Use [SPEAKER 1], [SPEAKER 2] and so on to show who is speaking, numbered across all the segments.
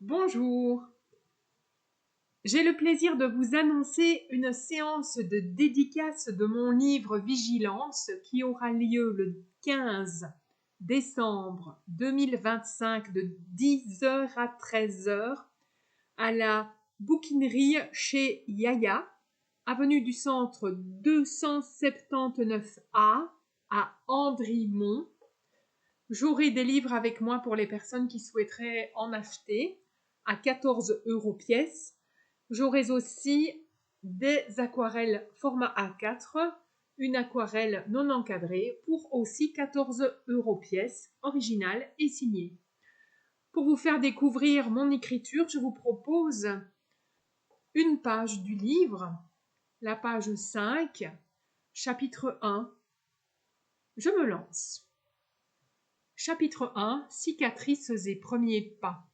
[SPEAKER 1] Bonjour, j'ai le plaisir de vous annoncer une séance de dédicace de mon livre Vigilance qui aura lieu le 15 décembre 2025 de 10h à 13h à la bouquinerie chez Yaya, avenue du Centre 279A à Andrimont. J'aurai des livres avec moi pour les personnes qui souhaiteraient en acheter à 14 € pièce. J'aurai aussi des aquarelles format A4, une aquarelle non encadrée pour aussi 14 € pièce, originale et signée. Pour vous faire découvrir mon écriture, je vous propose une page du livre, la page 5, chapitre 1. Je me lance. Chapitre 1, cicatrices et premiers pas.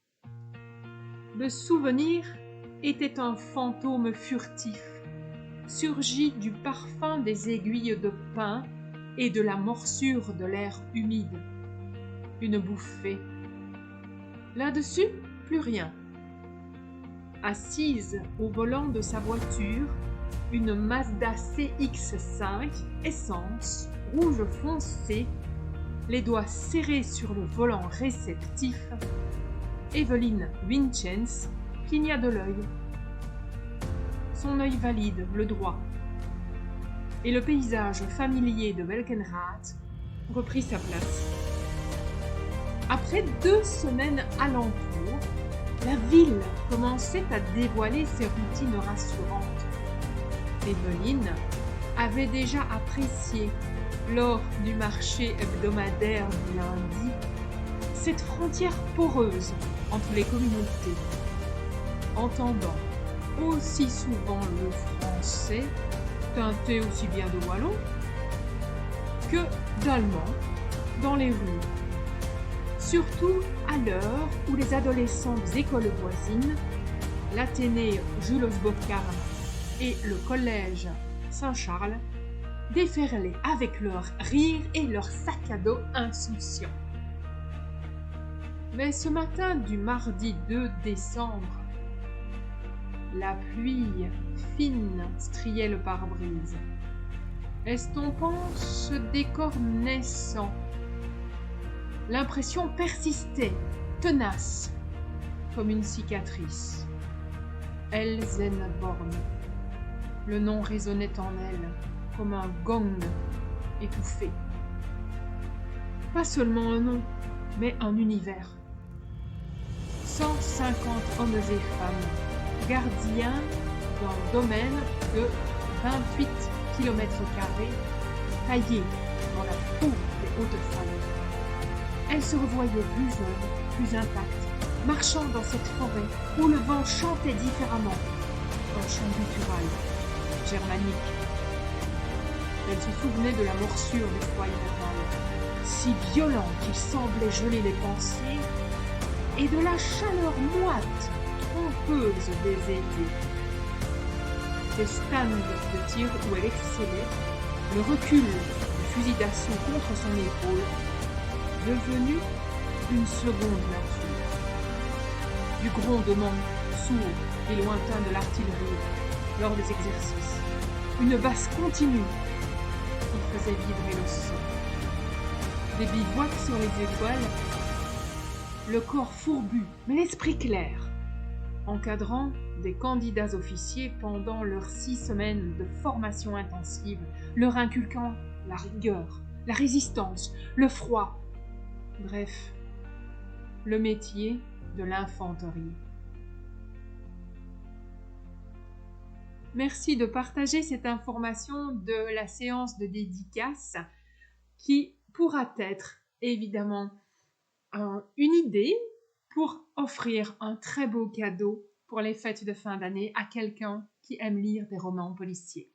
[SPEAKER 1] Le souvenir était un fantôme furtif, surgi du parfum des aiguilles de pin et de la morsure de l'air humide. Une bouffée. Là-dessus, plus rien. Assise au volant de sa voiture, une Mazda CX-5 essence, rouge foncé, les doigts serrés sur le volant réceptif, Evelyn Vincenz cligna de l'œil. Son œil valide, le droit. Et le paysage familier de Welkenrath reprit sa place. Après 2 semaines alentour, la ville commençait à dévoiler ses routines rassurantes. Evelyn avait déjà apprécié, lors du marché hebdomadaire du lundi, cette frontière poreuse entre les communautés, entendant aussi souvent le français, teinté aussi bien de wallon, que d'allemand dans les rues. Surtout à l'heure où les adolescents des écoles voisines, l'Athénée Jules Boccard et le collège Saint-Charles, déferlaient avec leur rire et leur sac à dos insouciant. Mais ce matin du mardi 2 décembre, la pluie fine striait le pare-brise, estompant ce décor naissant. L'impression persistait, tenace, comme une cicatrice. Elsenborn. Le nom résonnait en elle, comme un gong étouffé. Pas seulement un nom, mais un univers. 150 hommes et femmes, gardiens d'un domaine de 28 km², taillé dans la peau des hautes falaises. Elle se revoyait plus jeune, plus intacte, marchant dans cette forêt où le vent chantait différemment, un chant guttural, germanique. Elle se souvenait de la morsure du froid hivernal, si violent qu'il semblait geler les pensées, et de la chaleur moite, trompeuse des étés. Des stands de tir où elle excellait, le recul du fusil d'assaut contre son épaule, devenu une seconde nature. Du grondement sourd et lointain de l'artillerie lors des exercices, une basse continue qui faisait vibrer le sang. Des bivouacs sur les étoiles, le corps fourbu, mais l'esprit clair, encadrant des candidats officiers pendant leurs 6 semaines de formation intensive, leur inculquant la rigueur, la résistance, le froid, bref, le métier de l'infanterie. Merci de partager cette information de la séance de dédicace qui pourra être évidemment une idée pour offrir un très beau cadeau pour les fêtes de fin d'année à quelqu'un qui aime lire des romans policiers.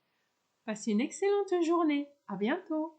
[SPEAKER 1] Passez une excellente journée. À bientôt.